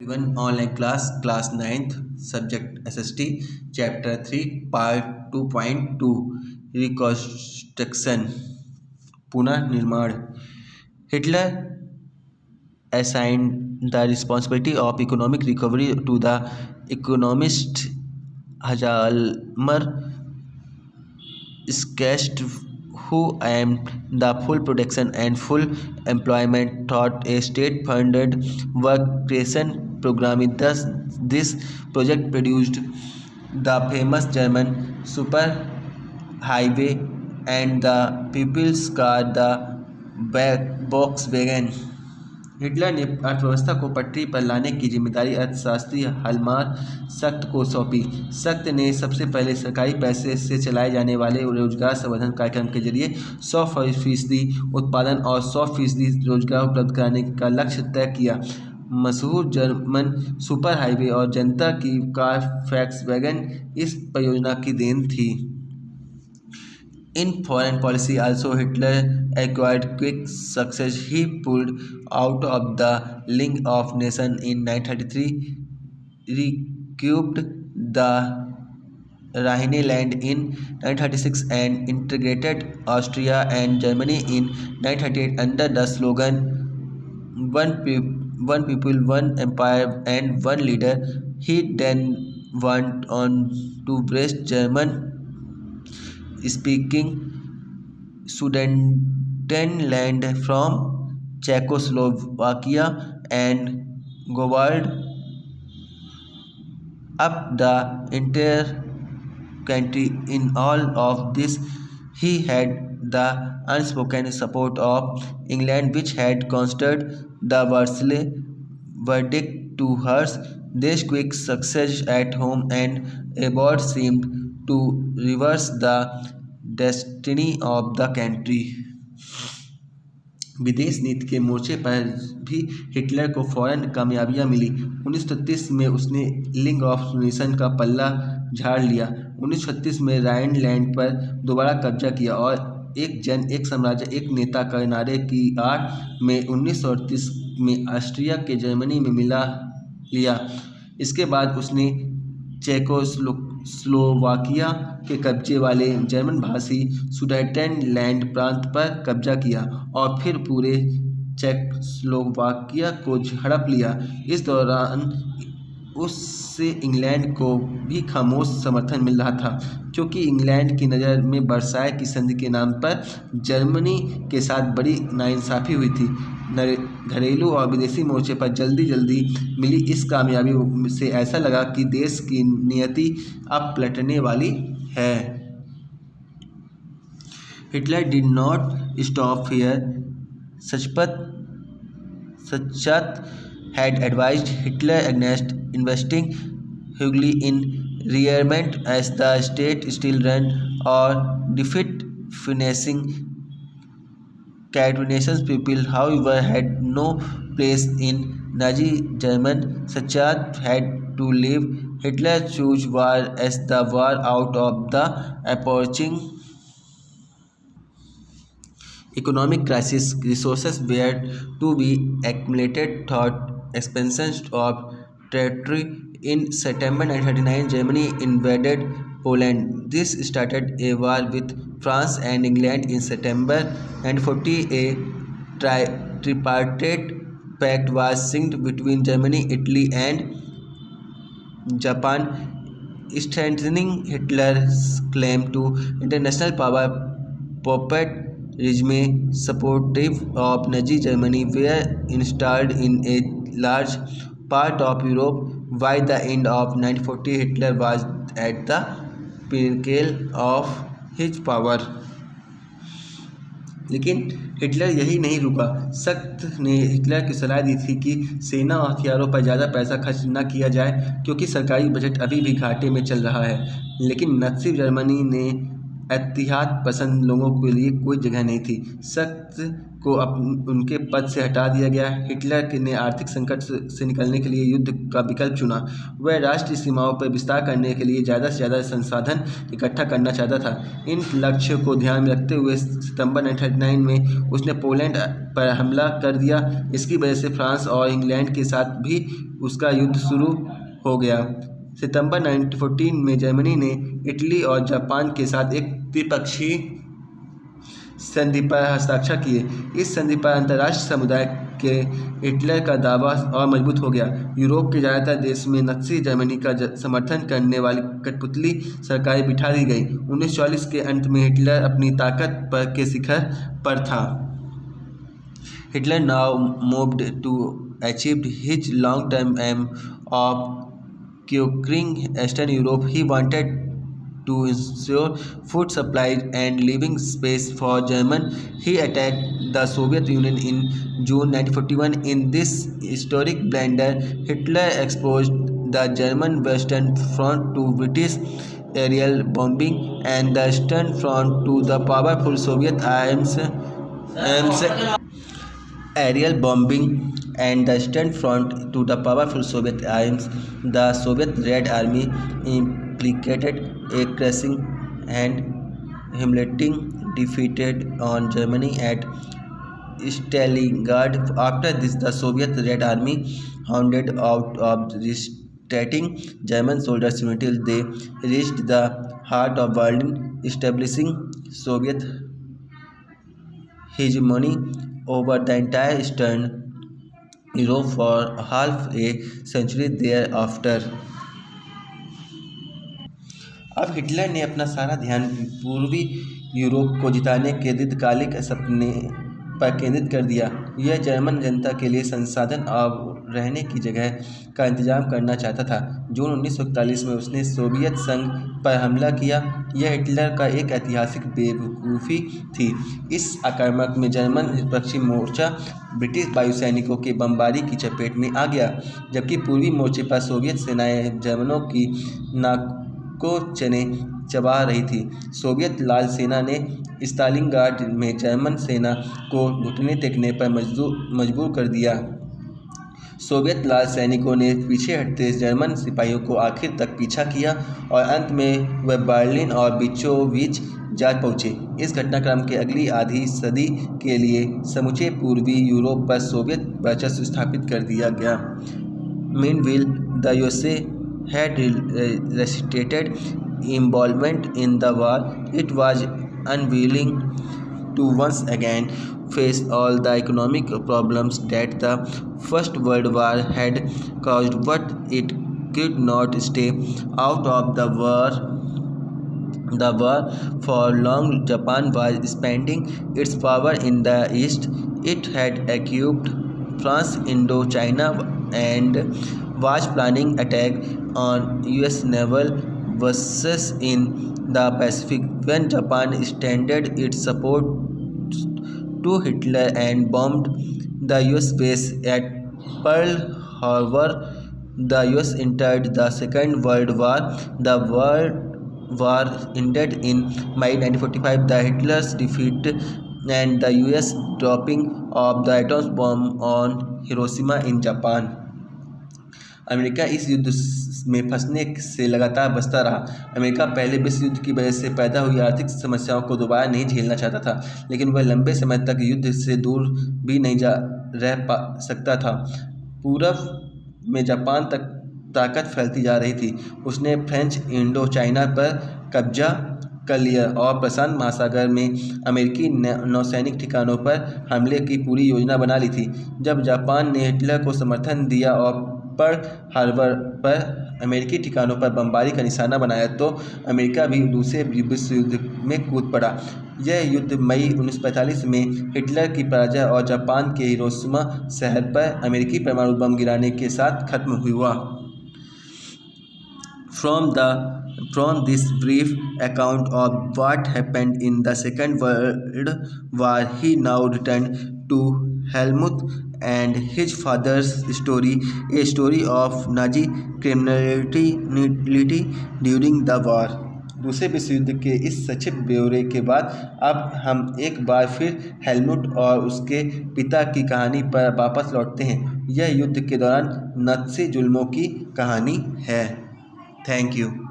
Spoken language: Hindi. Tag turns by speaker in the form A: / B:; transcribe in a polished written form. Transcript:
A: everyone, online class 9th, subject SST, chapter 3, part 2.2, reconstruction, पुनर्निर्माण. Hitler assigned the responsibility of economic recovery to the economist Hjalmar Schacht, who aimed the full production and full employment through a state-funded work creation program. Thus, this project produced the famous German superhighway and the people's car, the Volkswagen. Hitler ने अर्थव्यवस्था को पटरी पर लाने की जिम्मेदारी अर्थशास्त्री हल्मार सख्त को सौंपी. सख्त ने सबसे पहले सरकारी पैसे से चलाए जाने वाले रोजगार संवर्धन कार्यक्रम के जरिए 100% उत्पादन और 100% रोजगार उपलब्ध कराने का लक्ष्य तय किया. मशहूर जर्मन सुपर हाईवे और जनता की कार फॉक्सवैगन इस परियोजना की देन थी. In foreign policy also, Hitler acquired quick success. He pulled out of the League of Nations in 1933, recouped the Rhineland in 1936, and integrated Austria and Germany in 1938 under the slogan "One people, one empire, and one leader." He then went on to wrest German-speaking Sudetenland from Czechoslovakia and gobbled up the entire country. In all of this, he had the unspoken support of England, which had considered the Versailles verdict to hers. This quick success at home and abroad seemed to reverse the destiny of the country. विदेश नीति के मोर्चे पर भी हिटलर को फौरन कामयाबियां मिली. 1933 में उसने लीग ऑफ नेशन का पल्ला झाड़ लिया. 1936 में राइनलैंड पर दोबारा कब्जा किया और एक जन एक साम्राज्य एक नेता का नारे की आड़ में 1938 में ऑस्ट्रिया के जर्मनी में मिला लिया. इसके बाद उसने चेकोस्लोवाकिया के कब्जे वाले जर्मन भाषी सुडेटेनलैंड प्रांत पर कब्जा किया और फिर पूरे चेकोस्लोवाकिया को हड़प लिया. इस दौरान उससे इंग्लैंड को भी खामोश समर्थन मिल रहा था, क्योंकि इंग्लैंड की नज़र में वर्साय की संधि के नाम पर जर्मनी के साथ बड़ी नाइंसाफ़ी हुई थी. घरेलू और विदेशी मोर्चे पर जल्दी मिली इस कामयाबी से ऐसा लगा कि देश की नियति अब पलटने वाली है. Hitler did not stop here. Schacht had advised Hitler against investing hugely in rearmament as the state still ran or defeat financing cantonization. People, however, had no place in Nazi Germany. Schacht had to leave. Hitler chose war as the war out of the approaching economic crisis. Resources were to be accumulated through expansion of territory. In September 1939, Germany invaded Poland. This started a war with France and England. In September 1940, a tripartite pact was signed between Germany, Italy, and Japan, strengthening Hitler's claim to international power. Puppet regime supportive of Nazi Germany were installed in a large part of Europe. By the end of 1940, Hitler was at the pinnacle of his power. लेकिन हिटलर यही नहीं रुका. सख्त ने हिटलर की सलाह दी थी कि सेना और हथियारों पर ज़्यादा पैसा खर्च न किया जाए, क्योंकि सरकारी बजट अभी भी घाटे में चल रहा है. लेकिन नाज़ी जर्मनी ने एहतियात पसंद लोगों के लिए कोई जगह नहीं थी। सख्त को उनके पद से हटा दिया गया। हिटलर ने आर्थिक संकट से निकलने के लिए युद्ध का विकल्प चुना। वह राष्ट्रीय सीमाओं पर विस्तार करने के लिए ज़्यादा से ज़्यादा संसाधन इकट्ठा करना चाहता था। इन लक्ष्यों को ध्यान में रखते हुए सितंबर 1939 में उसने पोलैंड पर हमला कर दिया। इसकी वजह से फ्रांस और इंग्लैंड के साथ भी उसका युद्ध शुरू हो गया। सितंबर 1914 में जर्मनी ने इटली और जापान के साथ एक द्विपक्षीय संधि पर हस्ताक्षर किए। इस संधि पर अंतर्राष्ट्रीय समुदाय के हिटलर का दावा और मजबूत हो गया। यूरोप के ज़्यादातर देश में नाज़ी जर्मनी का समर्थन करने वाली कठपुतली सरकारें बिठा दी गई। 1940 के अंत में हिटलर अपनी ताकत के शिखर पर था। Hitler now moved to achieve his long-term aim of conquering Eastern Europe. He wanted to ensure food supplies and living space for Germans. He attacked the Soviet Union in June 1941. In this historic blunder, Hitler exposed the German Western Front to British aerial bombing and the Eastern Front to the powerful Soviet aerial bombing and the Eastern Front to the powerful Soviet arms. The Soviet Red Army implicated a crushing and humiliating defeat on Germany at Stalingrad. After this, the Soviet Red Army hounded out of retreating German soldiers until they reached the heart of Berlin, establishing Soviet hegemony over the entire Eastern Europe for half a century thereafter. अब हिटलर ने अपना सारा ध्यान पूर्वी यूरोप को जिताने के दीर्घकालिक सपने पर केंद्रित कर दिया। यह जर्मन जनता के लिए संसाधन और रहने की जगह का इंतजाम करना चाहता था। जून 1941 में उसने सोवियत संघ पर हमला किया। यह हिटलर का एक ऐतिहासिक बेवकूफ़ी थी। इस आक्रमण में जर्मन पश्चिमी मोर्चा ब्रिटिश वायुसैनिकों के बमबारी की चपेट में आ गया, जबकि पूर्वी मोर्चे पर सोवियत सेनाएं जर्मनों की नाकों चने चबा रही थी। सोवियत लाल सेना ने स्टालिनग्राड में जर्मन सेना को घुटने टेकने पर मजबूर कर दिया। सोवियत लाल सैनिकों ने पीछे हटते जर्मन सिपाहियों को आखिर तक पीछा किया और अंत में वह बर्लिन और बीचों बीच जा पहुँचे। इस घटनाक्रम के अगली आधी सदी के लिए समूचे पूर्वी यूरोप पर सोवियत वर्चस्व स्थापित कर दिया गया। Meanwhile the USA had restricted involvement in the war. It was unwilling to once again face all the economic problems that the First World War had caused, but it could not stay out of the war. For long, Japan was expanding its power in the east. It had occupied France, Indochina, and was planning attack on US naval bases in the Pacific. When Japan extended its support to Hitler and bombed the US base at Pearl Harbor, the US entered the Second World War. The World War ended in May 1945. The Hitler's defeat and the US dropping of the atom bomb on Hiroshima in Japan. America इस युद्ध में फंसने से लगातार बचता रहा। अमेरिका पहले विश्व युद्ध की वजह से पैदा हुई आर्थिक समस्याओं को दोबारा नहीं झेलना चाहता था, लेकिन वह लंबे समय तक युद्ध से दूर भी नहीं रह सकता था। पूर्व में जापान तक ताकत फैलती जा रही थी। उसने फ्रेंच इंडो चाइना पर कब्जा कर लिया और प्रशांत महासागर में अमेरिकी नौसैनिक ठिकानों पर हमले की पूरी योजना बना ली थी। जब जापान ने हिटलर को समर्थन दिया और पर्ल हार्बर पर अमेरिकी ठिकानों पर बमबारी का निशाना बनाया, तो अमेरिका भी दूसरे विश्व युद्ध में कूद पड़ा। यह युद्ध मई 1945 में हिटलर की पराजय और जापान के हिरोशिमा शहर पर अमेरिकी परमाणु बम गिराने के साथ खत्म हुआ। From this brief account of what happened in the Second World War, he now returned to Helmut and his father's story, a story of Nazi criminality during the war. दूसरे विश्व युद्ध के इस संक्षिप्त ब्यौरे के बाद अब हम एक बार फिर हेलमुट और उसके पिता की कहानी पर वापस लौटते हैं। यह युद्ध के दौरान नात्सी जुल्मों की कहानी है। Thank you.